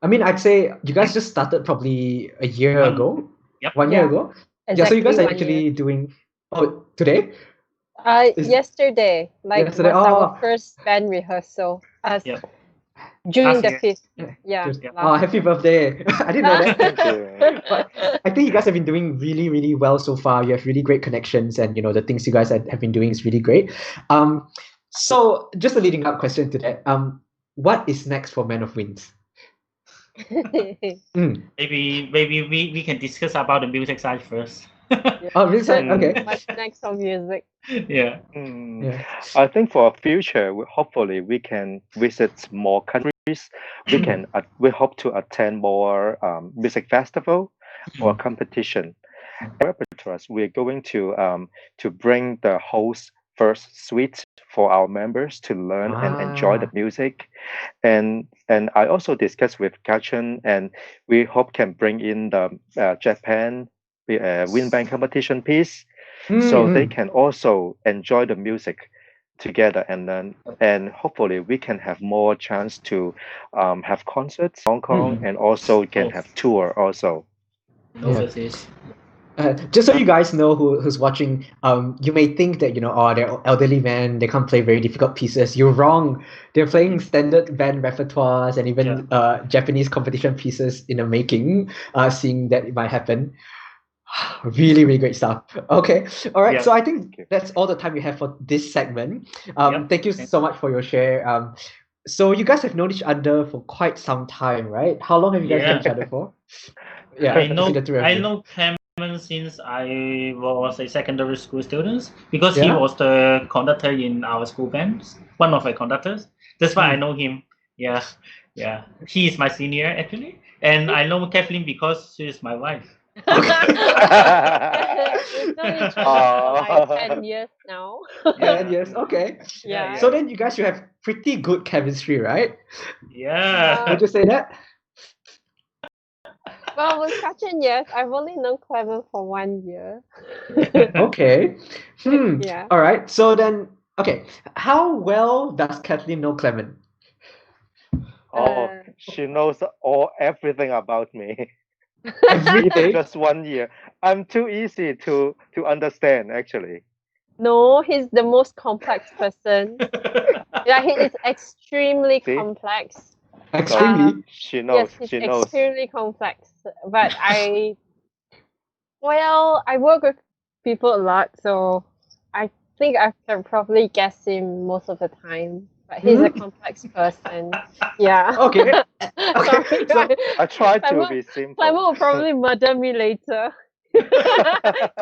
I mean, I'd say you guys just started probably a year ago. Yep. 1 year ago. Exactly, so you guys are 1 actually year. doing today? Yesterday, was our first band rehearsal. During Last the year. feast. Yeah. Yeah. Oh, happy birthday! I didn't know that. Thank you. But I think you guys have been doing really, really well so far. You have really great connections, and the things you guys have been doing is really great. So just a leading up question to that. What is next for Man of Winds? Maybe we can discuss about the music side first. Oh, really? Okay. What's next on music? Yeah. Yeah. I think for future, hopefully we can visit more countries. We hope to attend more music festival or competition. Repertoires, we're going to bring the host first suite for our members to learn and enjoy the music, and I also discussed with Gachin, and we hope can bring in the Japan wind band competition piece, so they can also enjoy the music together, and hopefully we can have more chance to have concerts in Hong Kong, and also can have tour also. Overseas. Just so you guys know who's watching, you may think that they're elderly men, they can't play very difficult pieces. You're wrong. They're playing standard band repertoires and even Japanese competition pieces in the making. Seeing that it might happen. Really, really great stuff. Okay, all right. Yeah. So I think that's all the time we have for this segment. Thank you so much for your share. So you guys have known each other for quite some time, right? How long have you guys known each other for? Yeah, I know the three of you. Cameron since I was a secondary school student, because he was the conductor in our school bands, one of the conductors. That's why I know him. Yeah. He is my senior actually, and I know Kathleen because she is my wife. We've known each other for like 10 years now. 10 years, okay. Yeah. So then you guys should have pretty good chemistry, right? Yeah. Would you say that? Well, with Gachin, yes. I've only known Clement for 1 year. Okay. Yeah. All right. So then, okay. How well does Kathleen know Clement? She knows everything about me. Everything? Just 1 year. I'm too easy to understand, actually. No, he's the most complex person. Yeah, he is extremely complex. Extremely? She knows. Yes, she he's knows. extremely complex. But I work with people a lot, so I think I can probably guess him most of the time. But he's a complex person. Yeah. Okay. Sorry, So I try to be simple. Clement will probably murder me later.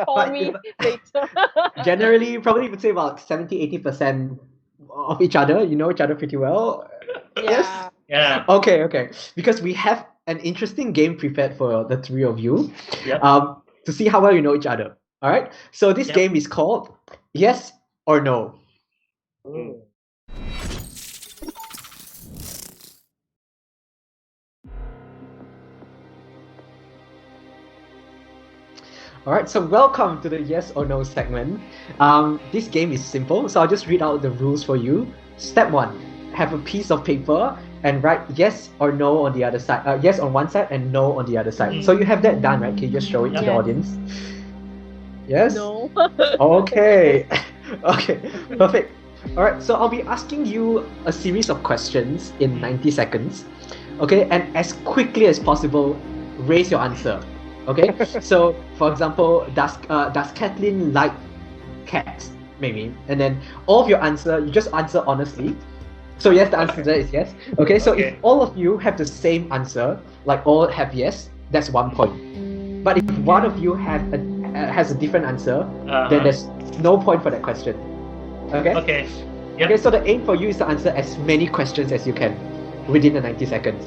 Call me later. generally, you probably would say about 70-80% of each other. You know each other pretty well. Yes? Yeah. Okay. Because we have an interesting game prepared for the three of you. Yep. To see how well you know each other. All right. So this game is called Yes or No. All right, so welcome to the yes or no segment. This game is simple, so I'll just read out the rules for you. Step 1, have a piece of paper and write yes or no on the other side. Yes on one side and no on the other side. So you have that done, right? Can you just show it to the audience? Yes? No. Okay. Okay, perfect. All right, so I'll be asking you a series of questions in 90 seconds. Okay, and as quickly as possible, raise your answer. Okay, so for example, does Kathleen like cats? Maybe, and then all of your answer, you just answer honestly. So yes, the answer is yes. Okay, so if all of you have the same answer, like all have yes, that's 1 point. But if one of you has a different answer, then there's no point for that question. Okay. Okay. Okay, so the aim for you is to answer as many questions as you can within the 90 seconds.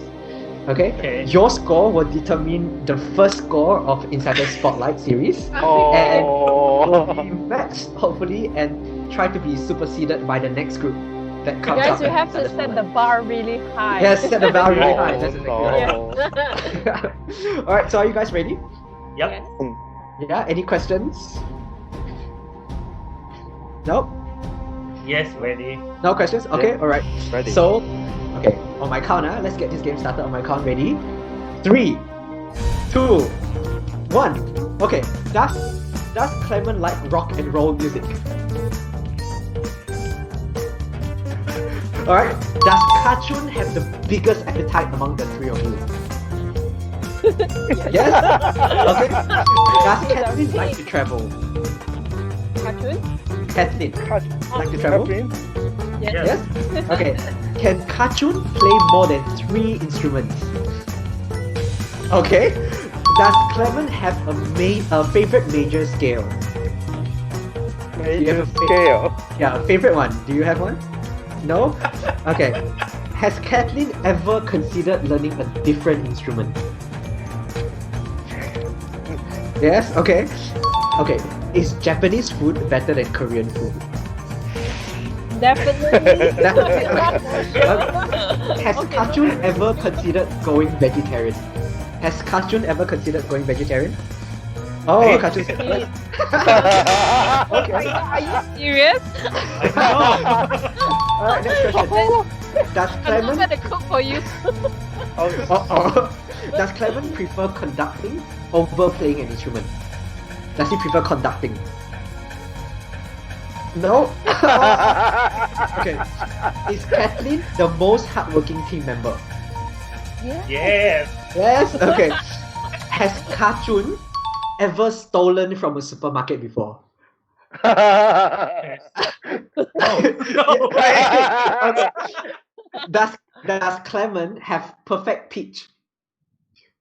Okay? Your score will determine the first score of Insider's Spotlight series. And will be matched, hopefully, and try to be superseded by the next group that comes Guys, up. you have to set the bar really high. Yes, set the bar really high. That's exactly Yeah. right. Alright, so are you guys ready? Yep. Yeah, any questions? No? Yes, ready. No questions? Okay, alright. Ready. So, okay, on my count, let's get this game started on my count. Ready? 3, 2, 1. Okay, does Clement like rock and roll music? Alright, Does Kachun have the biggest appetite among the three of you? Yes? Okay. Does Kathleen like to travel? Cartoon? Kathleen, like to travel? Yes. Yes? Okay. Can Kachun play more than 3 instruments? Okay. Does Clement have a favorite major scale? Major scale. Yeah, a favorite one. Do you have one? No? Okay. Has Kathleen ever considered learning a different instrument? Yes? Okay. Okay. Is Japanese food better than Korean food? Definitely. Definitely. Has Kachun ever considered going vegetarian? Has Kachun ever considered going vegetarian? Oh, Hey. Kachun said yes. Okay. Are you serious? Alright, next question. Does I'm not Clement gonna cook for you. Does Clement prefer conducting over playing an instrument? Does he prefer conducting? No? Okay. Is Kathleen the most hardworking team member? Yes. Yes? Okay. Has Kachun ever stolen from a supermarket before? Yes. No. Okay. Does Clement have perfect pitch?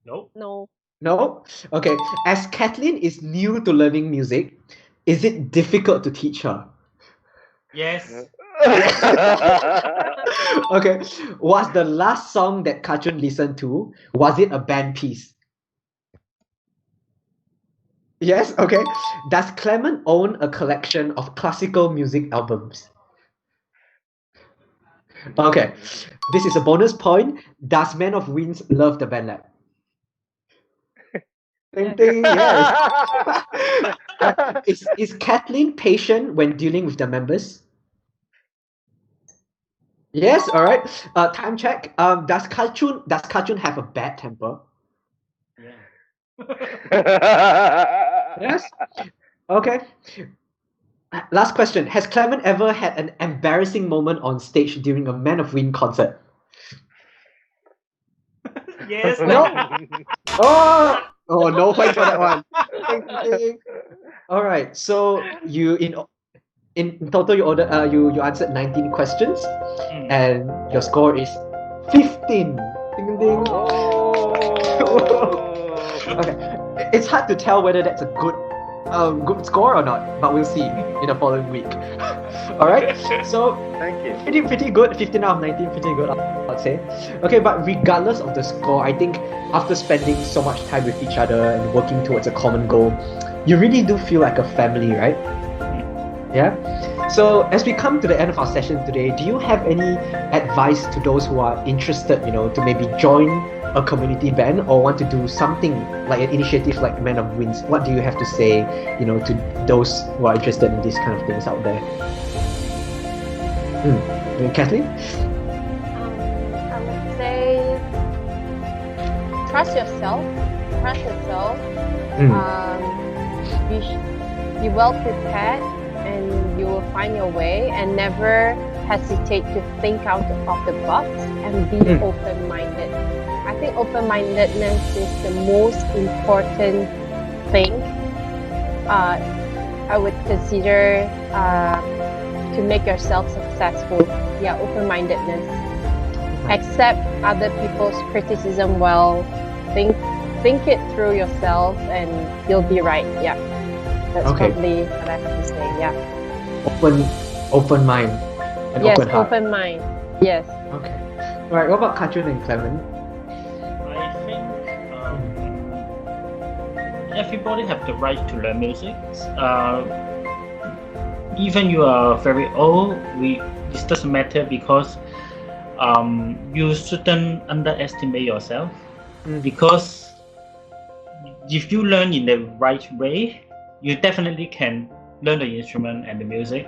Nope. No. No? Okay. As Kathleen is new to learning music, is it difficult to teach her? Yes. Okay. Was the last song that Kachun listened to, was it a band piece? Yes? Okay. Does Clement own a collection of classical music albums? Okay. This is a bonus point. Does Man of Winds love the band lab? Ding ding, yes. Is Kathleen patient when dealing with the members? Yes, alright. Time check. Does Kachun have a bad temper? Yes? Okay. Last question. Has Clement ever had an embarrassing moment on stage during a Man of Wind concert? Yes. No. Oh, no point for that one. All right. So you in total you answered 19 questions, and your score is 15. Ding ding. Okay. It's hard to tell whether that's a good score or not, but we'll see in the following week. All right. So Thank you. pretty good. 15 out of 19, pretty good, I'd say. Okay, but regardless of the score, I think after spending so much time with each other and working towards a common goal, you really do feel like a family, right? Yeah. So as we come to the end of our session today, do you have any advice to those who are interested, to maybe join a community band or want to do something like an initiative like Man of Winds? What do you have to say, to those who are interested in these kind of things out there? Kathleen? I would say trust yourself. Be well prepared, and you will find your way, and never hesitate to think out of the box and be open-minded. I think open-mindedness is the most important thing I would consider to make yourself successful. Yeah, open-mindedness. Accept other people's criticism well. Think it through yourself, and you'll be right. Yeah, that's probably what I have to say. Yeah. Open mind and Yes, open heart. open mind. Yes. Okay. All right. What about Kachun and Clement? I think everybody have the right to learn music. Even you are very old, this doesn't matter, because you shouldn't underestimate yourself. Because if you learn in the right way, you definitely can learn the instrument and the music.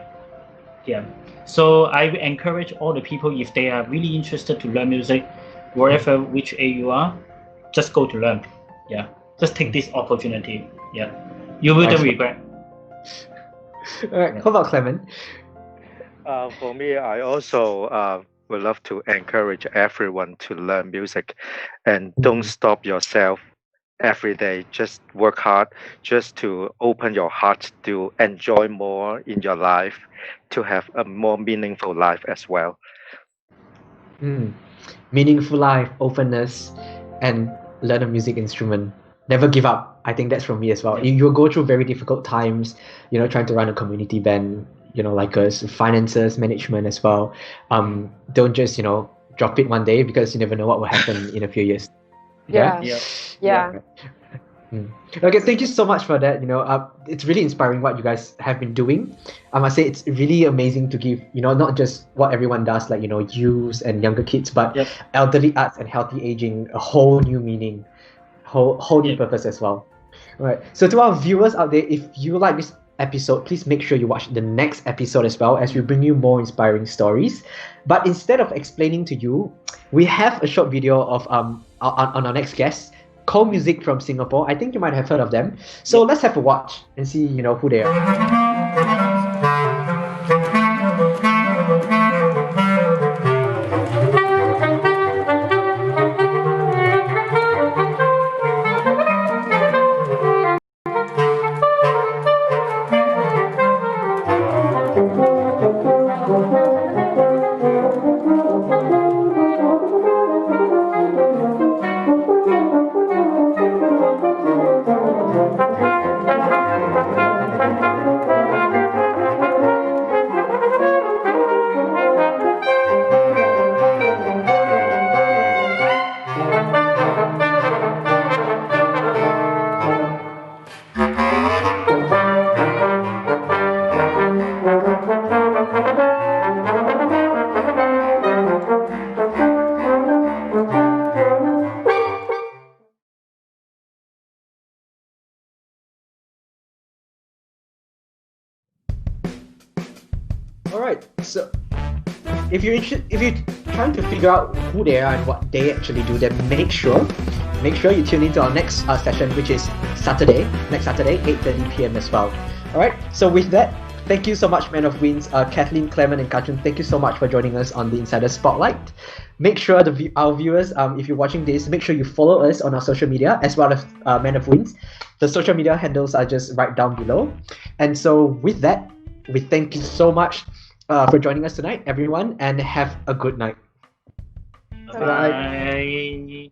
Yeah. So I will encourage all the people, if they are really interested to learn music, wherever which age you are, just go to learn. Yeah. Just take this opportunity. Yeah. You wouldn't regret. All right. How about Clement? For me, I also we love to encourage everyone to learn music, and don't stop yourself every day. Just work hard, just to open your heart to enjoy more in your life, to have a more meaningful life as well. Meaningful life, openness, and learn a music instrument. Never give up. I think that's from me as well. You'll go through very difficult times, trying to run a community band, like us, finances, management as well. Don't just, drop it one day, because you never know what will happen in a few years. Yeah. Okay, thank you so much for that. It's really inspiring what you guys have been doing. I must say it's really amazing to give, not just what everyone does, like, youth and younger kids, but elderly arts and healthy aging, a whole new meaning, whole new purpose as well. All right. So to our viewers out there, if you like this episode, please make sure you watch the next episode as well, as we bring you more inspiring stories. But instead of explaining to you, we have a short video of on our next guest, Cold Music from Singapore. I think you might have heard of them. So let's have a watch and see, who they are. Alright, so if you're trying to figure out who they are and what they actually do, then make sure you tune into our next session, which is next Saturday, 8:30 p.m. as well. Alright, so with that, thank you so much, Men of Winds, Kathleen, Clement, and Kachun. Thank you so much for joining us on the Insider Spotlight. Make sure our viewers, if you're watching this, make sure you follow us on our social media as well as Men of Winds. The social media handles are just right down below. And so with that, we thank you so much for joining us tonight, everyone, and have a good night. Bye.